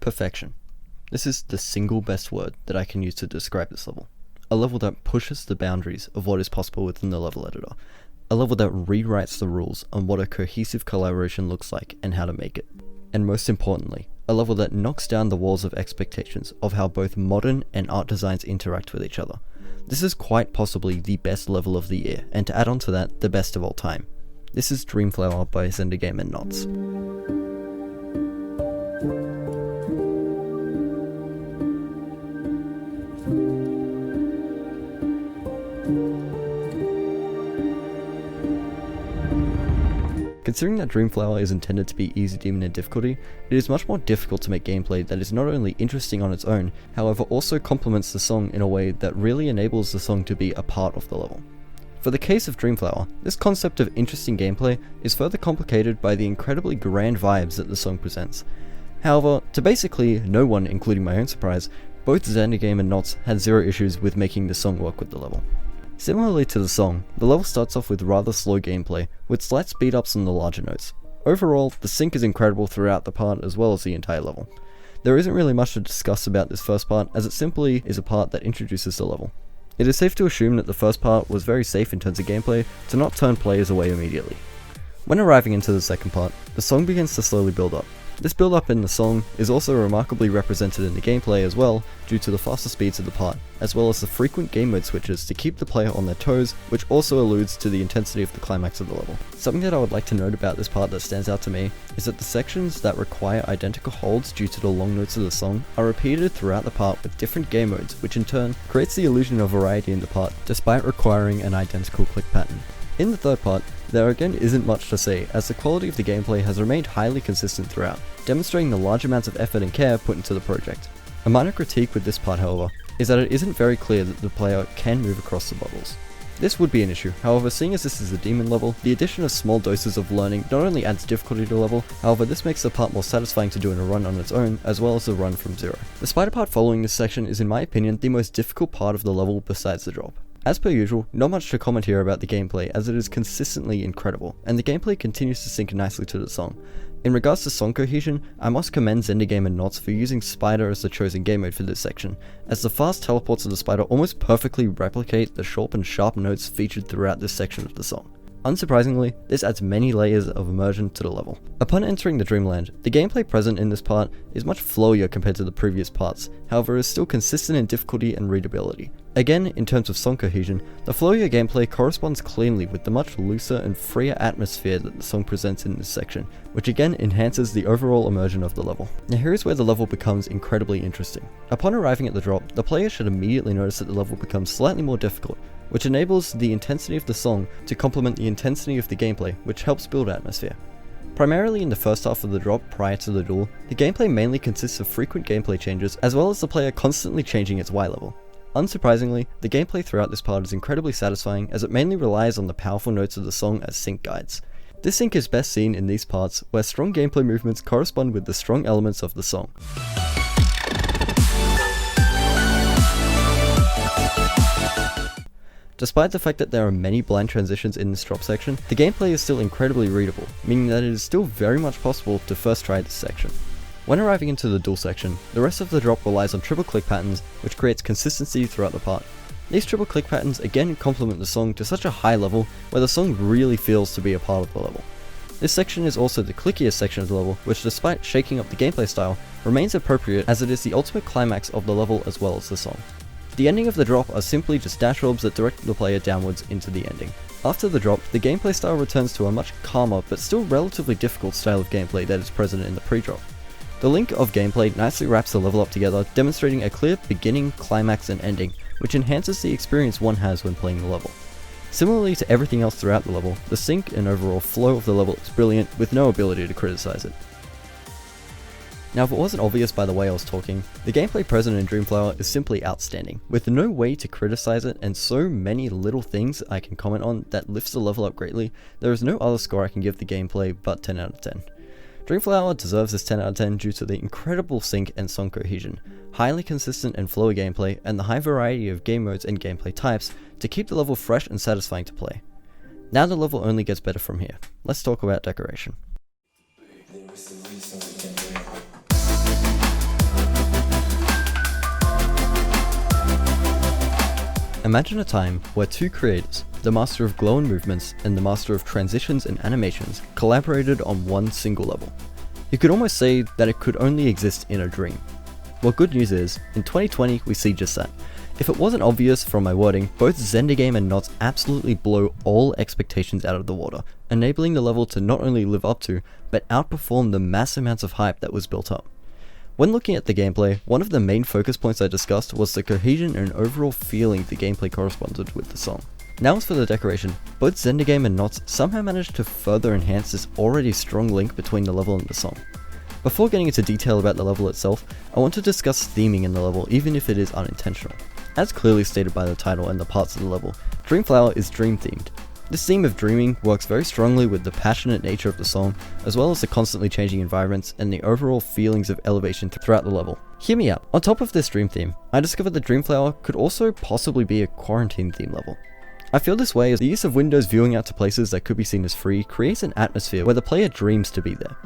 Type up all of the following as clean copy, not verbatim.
Perfection. This is the single best word that I can use to describe this level. A level that pushes the boundaries of what is possible within the level editor. A level that rewrites the rules on what a cohesive collaboration looks like and how to make it. And most importantly, a level that knocks down the walls of expectations of how both modern and art designs interact with each other. This is quite possibly the best level of the year, and to add on to that, the best of all time. This is Dreamflower by XenderGame and Knots. Considering that Dreamflower is intended to be easy demon in difficulty, it is much more difficult to make gameplay that is not only interesting on its own, however also complements the song in a way that really enables the song to be a part of the level. For the case of Dreamflower, this concept of interesting gameplay is further complicated by the incredibly grand vibes that the song presents. However, to basically no one, including my own surprise, both XenderGame and Knots had zero issues with making the song work with the level. Similarly to the song, the level starts off with rather slow gameplay, with slight speed ups on the larger notes. Overall, the sync is incredible throughout the part as well as the entire level. There isn't really much to discuss about this first part, as it simply is a part that introduces the level. It is safe to assume that the first part was very safe in terms of gameplay to not turn players away immediately. When arriving into the second part, the song begins to slowly build up. This build up in the song is also remarkably represented in the gameplay as well, due to the faster speeds of the part, as well as the frequent game mode switches to keep the player on their toes, which also alludes to the intensity of the climax of the level. Something that I would like to note about this part that stands out to me is that the sections that require identical holds due to the long notes of the song are repeated throughout the part with different game modes, which in turn creates the illusion of variety in the part, despite requiring an identical click pattern. In the third part, there again isn't much to say, as the quality of the gameplay has remained highly consistent throughout, demonstrating the large amounts of effort and care put into the project. A minor critique with this part, however, is that it isn't very clear that the player can move across the bubbles. This would be an issue, however, seeing as this is a demon level, the addition of small doses of learning not only adds difficulty to the level, however this makes the part more satisfying to do in a run on its own, as well as the run from zero. The spider part following this section is in my opinion the most difficult part of the level besides the drop. As per usual, not much to comment here about the gameplay as it is consistently incredible, and the gameplay continues to sync nicely to the song. In regards to song cohesion, I must commend XenderGame and Knots for using Spider as the chosen game mode for this section, as the fast teleports of the spider almost perfectly replicate the short and sharp notes featured throughout this section of the song. Unsurprisingly, this adds many layers of immersion to the level. Upon entering the Dreamland, the gameplay present in this part is much flowier compared to the previous parts, however is still consistent in difficulty and readability. Again, in terms of song cohesion, the flowier gameplay corresponds cleanly with the much looser and freer atmosphere that the song presents in this section, which again enhances the overall immersion of the level. Now here is where the level becomes incredibly interesting. Upon arriving at the drop, the player should immediately notice that the level becomes slightly more difficult, which enables the intensity of the song to complement the intensity of the gameplay, which helps build atmosphere. Primarily in the first half of the drop prior to the duel, the gameplay mainly consists of frequent gameplay changes as well as the player constantly changing its Y level. Unsurprisingly, the gameplay throughout this part is incredibly satisfying as it mainly relies on the powerful notes of the song as sync guides. This sync is best seen in these parts where strong gameplay movements correspond with the strong elements of the song. Despite the fact that there are many blind transitions in this drop section, the gameplay is still incredibly readable, meaning that it is still very much possible to first try this section. When arriving into the duel section, the rest of the drop relies on triple click patterns, which creates consistency throughout the part. These triple click patterns again complement the song to such a high level where the song really feels to be a part of the level. This section is also the clickiest section of the level, which despite shaking up the gameplay style, remains appropriate as it is the ultimate climax of the level as well as the song. The ending of the drop are simply just dash orbs that direct the player downwards into the ending. After the drop, the gameplay style returns to a much calmer but still relatively difficult style of gameplay that is present in the pre-drop. The link of gameplay nicely wraps the level up together, demonstrating a clear beginning, climax and ending, which enhances the experience one has when playing the level. Similarly to everything else throughout the level, the sync and overall flow of the level is brilliant with no ability to criticize it. Now if it wasn't obvious by the way I was talking, the gameplay present in Dreamflower is simply outstanding, with no way to criticize it and so many little things I can comment on that lifts the level up greatly, there is no other score I can give the gameplay but 10 out of 10. Dreamflower deserves this 10 out of 10 due to the incredible sync and song cohesion, highly consistent and flowy gameplay, and the high variety of game modes and gameplay types to keep the level fresh and satisfying to play. Now the level only gets better from here. Let's talk about decoration. Imagine a time where two creators, the master of glow and movements and the master of transitions and animations, collaborated on one single level. You could almost say that it could only exist in a dream. Well, good news is, in 2020 we see just that. If it wasn't obvious from my wording, both XenderGame and Knots absolutely blow all expectations out of the water, enabling the level to not only live up to, but outperform the mass amounts of hype that was built up. When looking at the gameplay, one of the main focus points I discussed was the cohesion and overall feeling the gameplay corresponded with the song. Now as for the decoration, both XenderGame and Knots somehow managed to further enhance this already strong link between the level and the song. Before getting into detail about the level itself, I want to discuss theming in the level even if it is unintentional. As clearly stated by the title and the parts of the level, Dreamflower is dream themed. This theme of dreaming works very strongly with the passionate nature of the song, as well as the constantly changing environments and the overall feelings of elevation throughout the level. Hear me out. On top of this dream theme, I discovered that Dreamflower could also possibly be a quarantine theme level. I feel this way as the use of windows viewing out to places that could be seen as free creates an atmosphere where the player dreams to be there.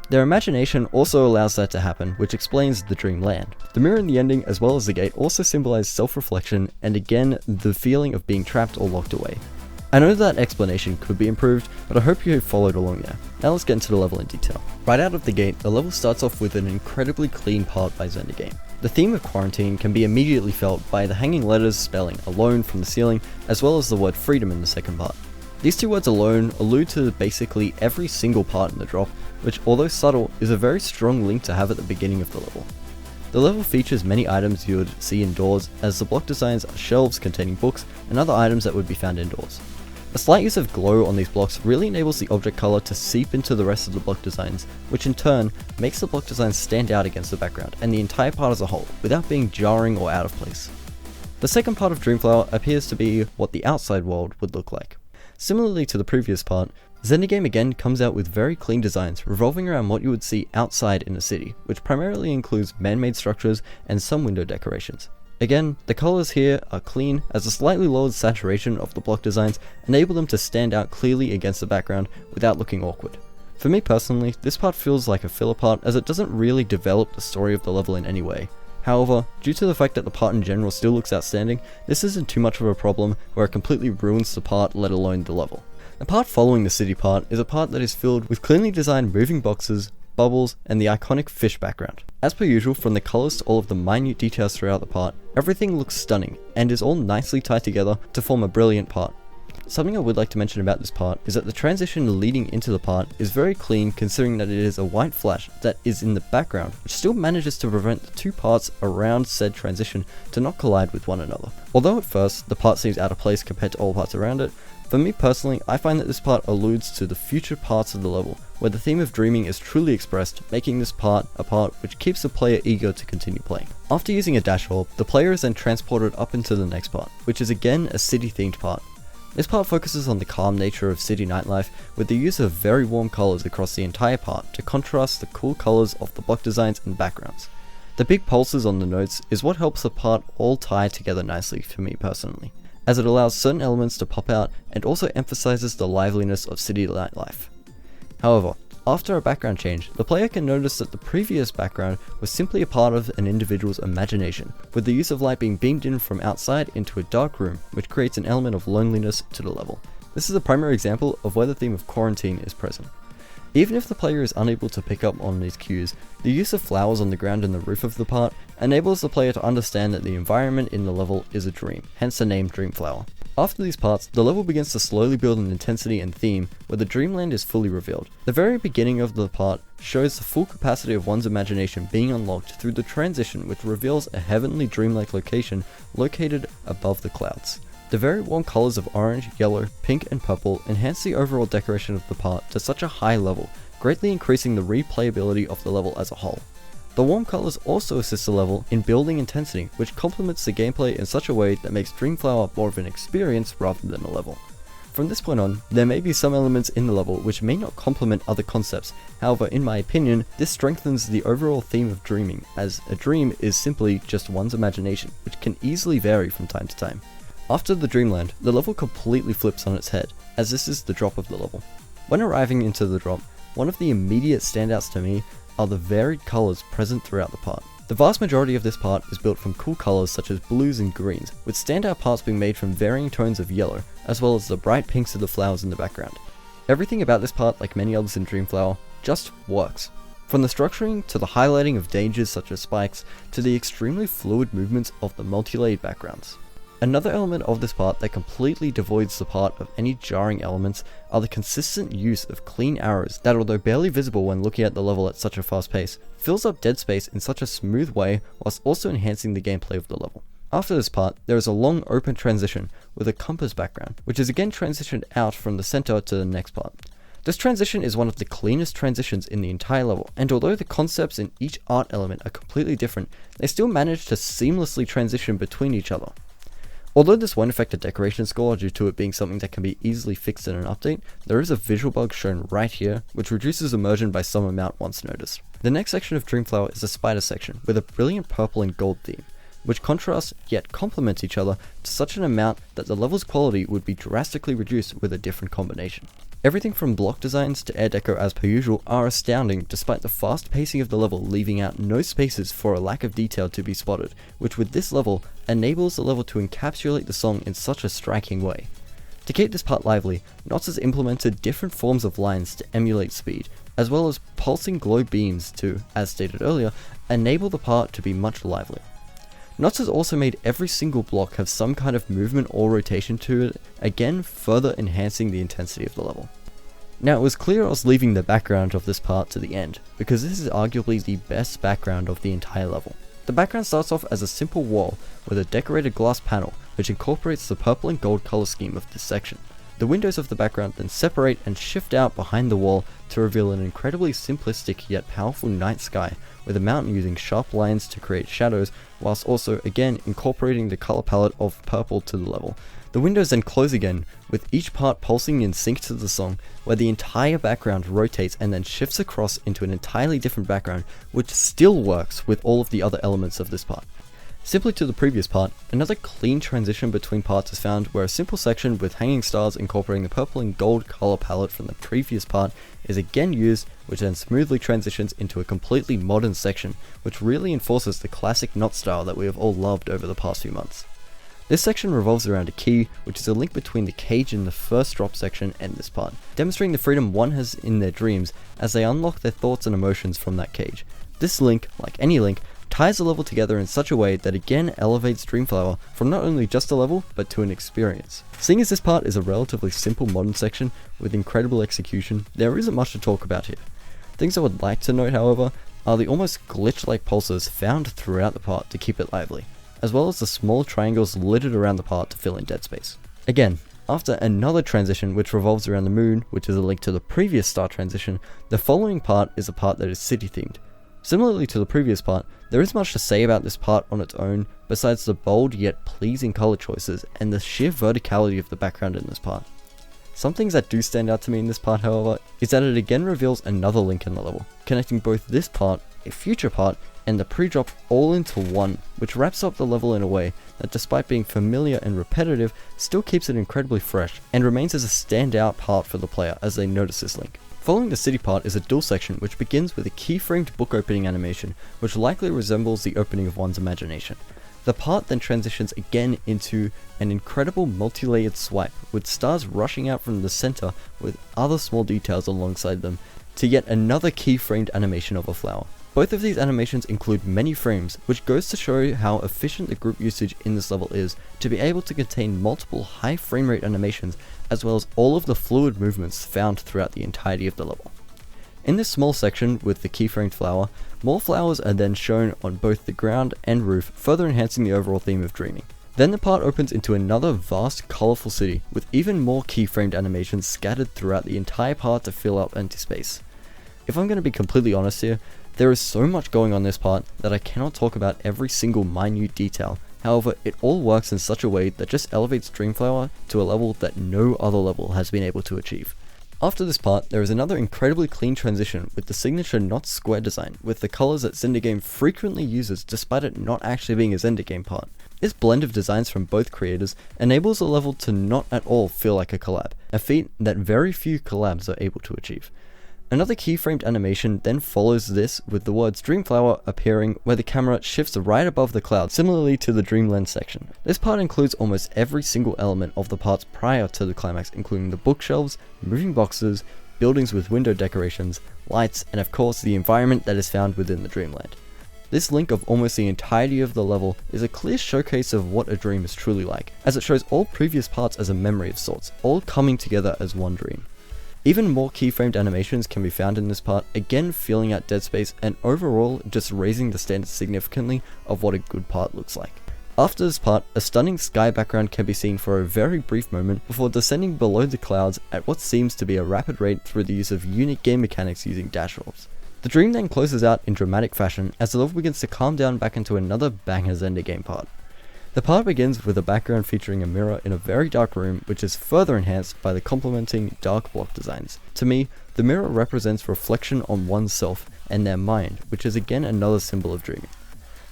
Their imagination also allows that to happen, which explains the dreamland. The mirror in the ending as well as the gate also symbolize self-reflection and again the feeling of being trapped or locked away. I know that explanation could be improved, but I hope you followed along there. Now let's get into the level in detail. Right out of the gate, the level starts off with an incredibly clean part by XenderGame. The theme of quarantine can be immediately felt by the hanging letters spelling alone from the ceiling, as well as the word freedom in the second part. These two words alone allude to basically every single part in the drop, which although subtle, is a very strong link to have at the beginning of the level. The level features many items you would see indoors, as the block designs are shelves containing books and other items that would be found indoors. A slight use of glow on these blocks really enables the object color to seep into the rest of the block designs, which in turn makes the block designs stand out against the background and the entire part as a whole, without being jarring or out of place. The second part of Dreamflower appears to be what the outside world would look like. Similarly to the previous part, XenderGame again comes out with very clean designs revolving around what you would see outside in a city, which primarily includes man-made structures and some window decorations. Again, the colors here are clean as a slightly lowered saturation of the block designs enable them to stand out clearly against the background without looking awkward. For me personally, this part feels like a filler part as it doesn't really develop the story of the level in any way. However, due to the fact that the part in general still looks outstanding, this isn't too much of a problem where it completely ruins the part, let alone the level. The part following the city part is a part that is filled with cleanly designed moving boxes, bubbles, and the iconic fish background. As per usual, from the colors to all of the minute details throughout the part, everything looks stunning and is all nicely tied together to form a brilliant part. Something I would like to mention about this part is that the transition leading into the part is very clean considering that it is a white flash that is in the background, which still manages to prevent the two parts around said transition to not collide with one another. Although at first, the part seems out of place compared to all parts around it, for me personally, I find that this part alludes to the future parts of the level, where the theme of dreaming is truly expressed, making this part a part which keeps the player eager to continue playing. After using a dash orb, the player is then transported up into the next part, which is again a city themed part. This part focuses on the calm nature of city nightlife with the use of very warm colors across the entire part to contrast the cool colors of the block designs and backgrounds. The big pulses on the notes is what helps the part all tie together nicely for me personally, as it allows certain elements to pop out and also emphasizes the liveliness of city nightlife. However, after a background change, the player can notice that the previous background was simply a part of an individual's imagination, with the use of light being beamed in from outside into a dark room, which creates an element of loneliness to the level. This is a primary example of where the theme of quarantine is present. Even if the player is unable to pick up on these cues, the use of flowers on the ground and the roof of the part enables the player to understand that the environment in the level is a dream, hence the name Dreamflower. After these parts, the level begins to slowly build in intensity and theme, where the dreamland is fully revealed. The very beginning of the part shows the full capacity of one's imagination being unlocked through the transition, which reveals a heavenly dreamlike location located above the clouds. The very warm colors of orange, yellow, pink, and purple enhance the overall decoration of the part to such a high level, greatly increasing the replayability of the level as a whole. The warm colors also assist the level in building intensity, which complements the gameplay in such a way that makes Dreamflower more of an experience rather than a level. From this point on, there may be some elements in the level which may not complement other concepts, however in my opinion, this strengthens the overall theme of dreaming, as a dream is simply just one's imagination, which can easily vary from time to time. After the Dreamland, the level completely flips on its head, as this is the drop of the level. When arriving into the drop, one of the immediate standouts to me are the varied colors present throughout the part. The vast majority of this part is built from cool colors such as blues and greens, with standout parts being made from varying tones of yellow, as well as the bright pinks of the flowers in the background. Everything about this part, like many others in Dreamflower, just works. From the structuring to the highlighting of dangers such as spikes, to the extremely fluid movements of the multi-layered backgrounds. Another element of this part that completely devoids the part of any jarring elements are the consistent use of clean arrows that, although barely visible when looking at the level at such a fast pace, fills up dead space in such a smooth way whilst also enhancing the gameplay of the level. After this part, there is a long open transition with a compass background, which is again transitioned out from the center to the next part. This transition is one of the cleanest transitions in the entire level, and although the concepts in each art element are completely different, they still manage to seamlessly transition between each other. Although this won't affect the decoration score due to it being something that can be easily fixed in an update, there is a visual bug shown right here, which reduces immersion by some amount once noticed. The next section of Dreamflower is the spider section, with a brilliant purple and gold theme, which contrasts yet complements each other to such an amount that the level's quality would be drastically reduced with a different combination. Everything from block designs to air deco as per usual are astounding despite the fast pacing of the level leaving out no spaces for a lack of detail to be spotted, which with this level enables the level to encapsulate the song in such a striking way. To keep this part lively, Knots has implemented different forms of lines to emulate speed, as well as pulsing glow beams to, as stated earlier, enable the part to be much livelier. Knots has also made every single block have some kind of movement or rotation to it, again further enhancing the intensity of the level. Now it was clear I was leaving the background of this part to the end, because this is arguably the best background of the entire level. The background starts off as a simple wall with a decorated glass panel which incorporates the purple and gold color scheme of this section. The windows of the background then separate and shift out behind the wall to reveal an incredibly simplistic yet powerful night sky, with a mountain using sharp lines to create shadows, whilst also again incorporating the color palette of purple to the level. The windows then close again, with each part pulsing in sync to the song, where the entire background rotates and then shifts across into an entirely different background, which still works with all of the other elements of this part. Simply to the previous part, another clean transition between parts is found where a simple section with hanging stars incorporating the purple and gold color palette from the previous part is again used, which then smoothly transitions into a completely modern section, which really enforces the classic knot style that we have all loved over the past few months. This section revolves around a key, which is a link between the cage in the first drop section and this part, demonstrating the freedom one has in their dreams as they unlock their thoughts and emotions from that cage. This link, like any link, ties the level together in such a way that again elevates Dreamflower from not only just a level, but to an experience. Seeing as this part is a relatively simple modern section with incredible execution, there isn't much to talk about here. Things I would like to note, however, are the almost glitch-like pulses found throughout the part to keep it lively, as well as the small triangles littered around the part to fill in dead space. Again, after another transition which revolves around the moon, which is a link to the previous star transition, the following part is a part that is city themed. Similarly to the previous part, there isn't much to say about this part on its own, besides the bold yet pleasing color choices and the sheer verticality of the background in this part. Some things that do stand out to me in this part, however, is that it again reveals another link in the level, connecting both this part, a future part, and the pre-drop all into one, which wraps up the level in a way that, despite being familiar and repetitive, still keeps it incredibly fresh, and remains as a standout part for the player as they notice this link. Following the city part is a duel section which begins with a keyframed book opening animation, which likely resembles the opening of one's imagination. The part then transitions again into an incredible multi-layered swipe, with stars rushing out from the center with other small details alongside them, to yet another keyframed animation of a flower. Both of these animations include many frames, which goes to show how efficient the group usage in this level is to be able to contain multiple high frame rate animations, as well as all of the fluid movements found throughout the entirety of the level. In this small section with the keyframed flower, more flowers are then shown on both the ground and roof, further enhancing the overall theme of dreaming. Then the part opens into another vast, colourful city, with even more keyframed animations scattered throughout the entire part to fill up empty space. If I'm going to be completely honest here, there is so much going on this part that I cannot talk about every single minute detail. However, it all works in such a way that just elevates Dreamflower to a level that no other level has been able to achieve. After this part, there is another incredibly clean transition with the signature not square design, with the colours that XenderGame frequently uses despite it not actually being a XenderGame part. This blend of designs from both creators enables the level to not at all feel like a collab, a feat that very few collabs are able to achieve. Another keyframed animation then follows this with the words Dreamflower appearing where the camera shifts right above the cloud, similarly to the Dreamland section. This part includes almost every single element of the parts prior to the climax, including the bookshelves, moving boxes, buildings with window decorations, lights, and of course the environment that is found within the Dreamland. This link of almost the entirety of the level is a clear showcase of what a dream is truly like, as it shows all previous parts as a memory of sorts, all coming together as one dream. Even more keyframed animations can be found in this part, again filling out dead space and overall just raising the standards significantly of what a good part looks like. After this part, a stunning sky background can be seen for a very brief moment before descending below the clouds at what seems to be a rapid rate through the use of unique game mechanics using dash orbs. The dream then closes out in dramatic fashion as the level begins to calm down back into another banger XenderGame part. The part begins with a background featuring a mirror in a very dark room, which is further enhanced by the complementing dark block designs. To me, the mirror represents reflection on oneself and their mind, which is again another symbol of dreaming.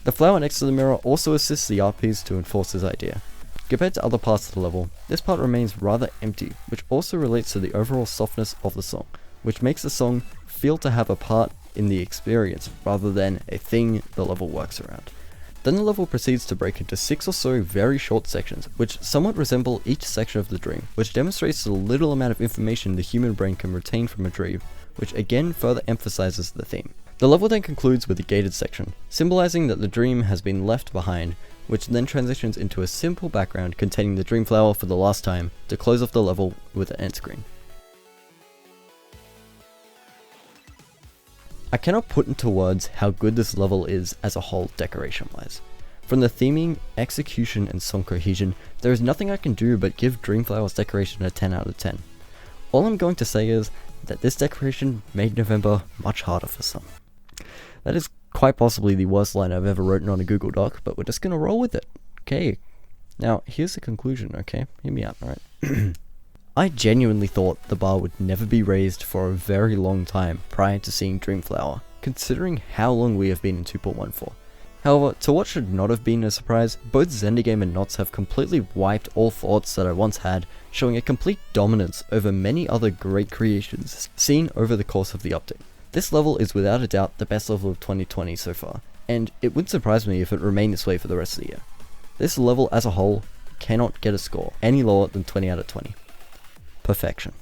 The flower next to the mirror also assists the art piece to enforce this idea. Compared to other parts of the level, this part remains rather empty, which also relates to the overall softness of the song, which makes the song feel to have a part in the experience rather than a thing the level works around. Then the level proceeds to break into 6 or so very short sections, which somewhat resemble each section of the dream, which demonstrates the little amount of information the human brain can retain from a dream, which again further emphasizes the theme. The level then concludes with a gated section, symbolizing that the dream has been left behind, which then transitions into a simple background containing the dream flower for the last time to close off the level with an end screen. I cannot put into words how good this level is as a whole decoration wise. From the theming, execution, and song cohesion, there is nothing I can do but give Dreamflower's decoration a 10 out of 10. All I'm going to say is that this decoration made November much harder for some. That is quite possibly the worst line I've ever written on a Google Doc, but we're just gonna roll with it. Okay, now here's the conclusion, okay? Hear me out, alright? I genuinely thought the bar would never be raised for a very long time prior to seeing Dreamflower, considering how long we have been in 2.14. However, to what should not have been a surprise, both XenderGame and Knots have completely wiped all thoughts that I once had, showing a complete dominance over many other great creations seen over the course of the update. This level is without a doubt the best level of 2020 so far, and it wouldn't surprise me if it remained this way for the rest of the year. This level as a whole cannot get a score any lower than 20 out of 20. Perfection.